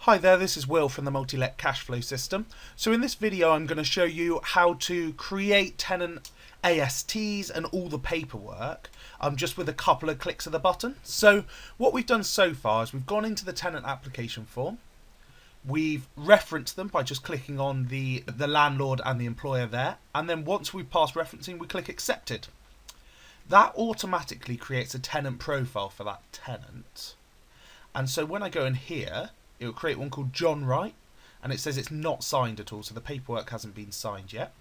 Hi there, this is Will from the Multi-Let Cashflow System. So in this video I'm going to show you how to create tenant ASTs and all the paperwork just with a couple of clicks of the button. So what we've done so far is we've gone into the tenant application form. We've referenced them by just clicking on the landlord and the employer there, and then once we've passed referencing we click accepted. That automatically creates a tenant profile for that tenant. And so when I go in here, it will create one called John Wright, and it says it's not signed at all, so the paperwork hasn't been signed yet.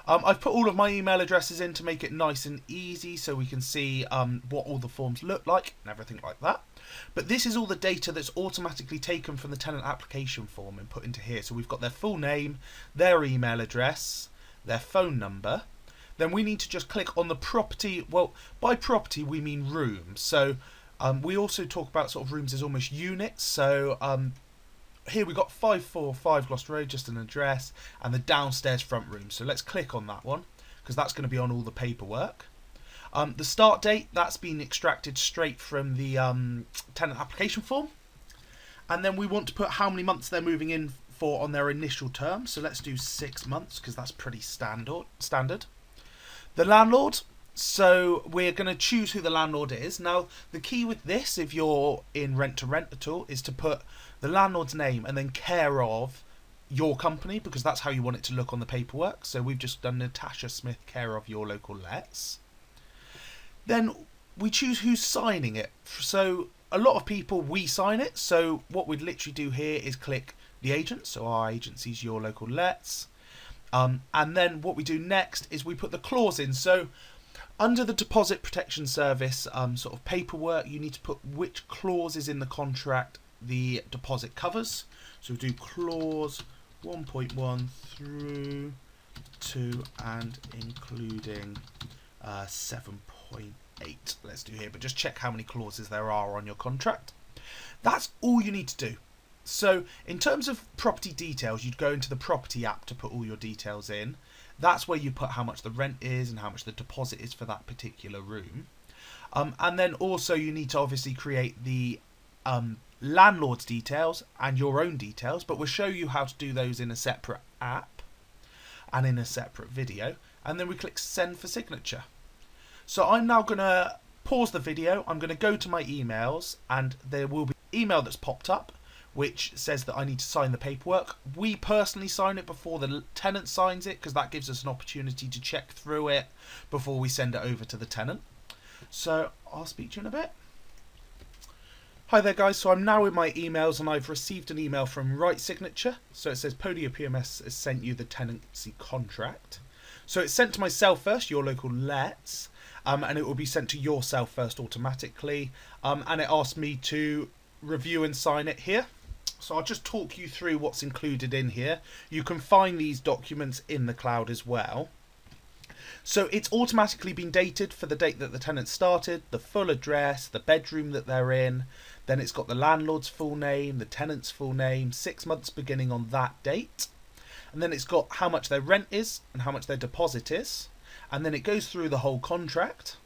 I've put all of my email addresses in to make it nice and easy so we can see what all the forms look like and everything like that. But this is all the data that's automatically taken from the tenant application form and put into here. So we've got their full name, their email address, their phone number. Then we need to just click on the property. Well, by property we mean rooms. So we also talk about sort of rooms as almost units. So here we've got 545 Gloucester Road, just an address, and the downstairs front room. So let's click on that one because that's going to be on all the paperwork. The start date, that's been extracted straight from the tenant application form. And then we want to put how many months they're moving in for on their initial term. So let's do 6 months because that's pretty standard. The landlord. So we're going to choose who the landlord is. Now, the key with this, if you're in rent to rent at all, is to put the landlord's name and then care of your company, because that's how you want it to look on the paperwork. So we've just done Natasha Smith, care of your local lets. Then we choose who's signing it. So a lot of people, we sign it. So what we'd literally do here is click the agent. So our agency's your local lets. And then what we do next is we put the clause in. So under the deposit protection service sort of paperwork, you need to put which clauses in the contract the deposit covers. So we'll do clause 1.1 through to and including 7.8. Let's do here, but just check how many clauses there are on your contract. That's all you need to do. So in terms of property details, you'd go into the property app to put all your details in. That's where you put how much the rent is and how much the deposit is for that particular room. And then also you need to obviously create the landlord's details and your own details, but we'll show you how to do those in a separate app and in a separate video. And then we click send for signature. So I'm now going to pause the video. I'm going to go to my emails, and there will be an email that's popped up which says that I need to sign the paperwork. We personally sign it before the tenant signs it because that gives us an opportunity to check through it before we send it over to the tenant. So I'll speak to you in a bit. Hi there guys, so I'm now in my emails and I've received an email from Right Signature. So it says Podia PMS has sent you the tenancy contract. So it's sent to myself first, your local lets, and it will be sent to yourself first automatically. And it asked me to review and sign it here. So I'll just talk you through what's included in here. You can find these documents in the cloud as well. So it's automatically been dated for the date that the tenant started, the full address, the bedroom that they're in. Then it's got the landlord's full name, the tenant's full name, 6 months beginning on that date. And then it's got how much their rent is and how much their deposit is. And then it goes through the whole contract.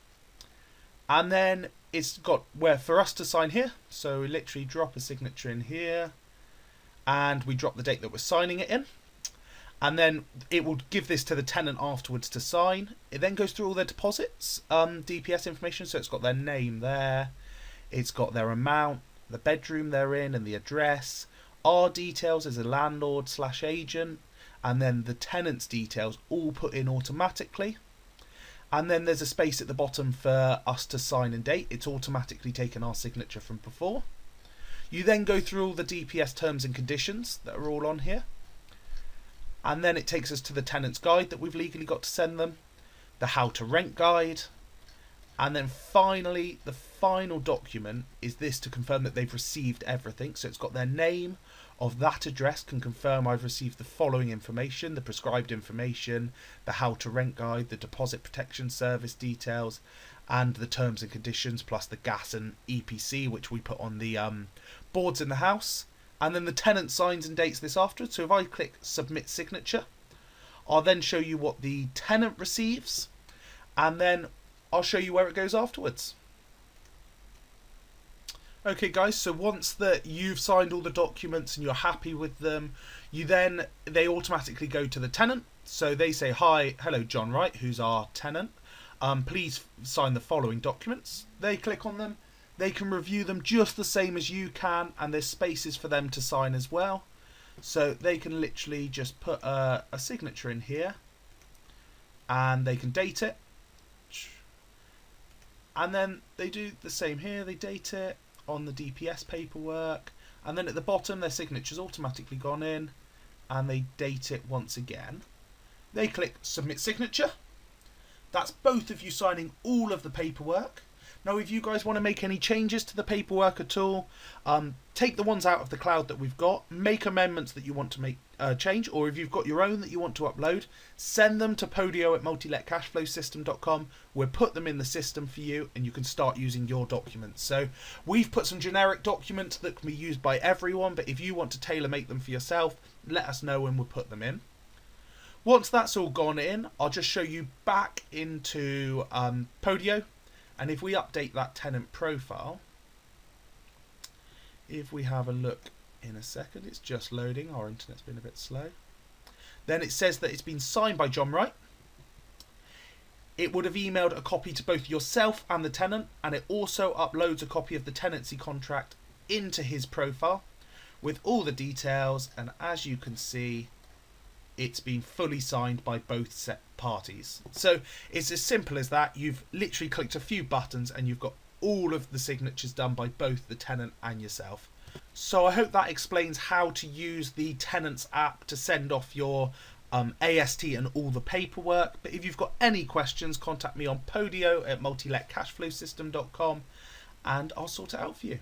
And then it's got where for us to sign here. So we literally drop a signature in here. And we drop the date that we're signing it in. And then it will give this to the tenant afterwards to sign. It then goes through all their deposits, DPS information. So it's got their name there. It's got their amount, the bedroom they're in and the address. Our details as a landlord/agent. And then the tenant's details all put in automatically. And then there's a space at the bottom for us to sign and date. It's automatically taken our signature from before. You then go through all the DPS terms and conditions that are all on here. And then it takes us to the tenant's guide that we've legally got to send them. The how to rent guide. And then finally, the final document is this to confirm that they've received everything. So it's got their name of that address, can confirm I've received the following information, the prescribed information, the how to rent guide, the deposit protection service details, and the terms and conditions, plus the gas and EPC, which we put on the boards in the house. And then the tenant signs and dates this afterwards. So if I click submit signature, I'll then show you what the tenant receives, and then I'll show you where it goes afterwards. Okay guys, so once that you've signed all the documents and you're happy with them, they automatically go to the tenant. So they say, hi, hello John Wright, who's our tenant. Please sign the following documents. They click on them. They can review them just the same as you can, and there's spaces for them to sign as well. So they can literally just put a signature in here, and they can date it. And then they do the same here. They date it on the DPS paperwork, and then at the bottom their signature's automatically gone in, and they date it once again. They click submit signature. That's both of you signing all of the paperwork. Now if you guys want to make any changes to the paperwork at all, take the ones out of the cloud that we've got, make amendments that you want to make change, or if you've got your own that you want to upload, send them to podio@multiletcashflowsystem.com. We'll put them in the system for you and you can start using your documents. So we've put some generic documents that can be used by everyone, but if you want to tailor make them for yourself, let us know and we'll put them in. Once that's all gone in, I'll just show you back into Podio. And if we update that tenant profile, if we have a look in a second, it's just loading, our internet's been a bit slow. Then it says that it's been signed by John Wright. It would have emailed a copy to both yourself and the tenant, and it also uploads a copy of the tenancy contract into his profile with all the details, and as you can see, it's been fully signed by both set parties. So it's as simple as that. You've literally clicked a few buttons and you've got all of the signatures done by both the tenant and yourself. So I hope that explains how to use the Tenants app to send off your AST and all the paperwork. But if you've got any questions, contact me on podio@multiletcashflowsystem.com and I'll sort it out for you.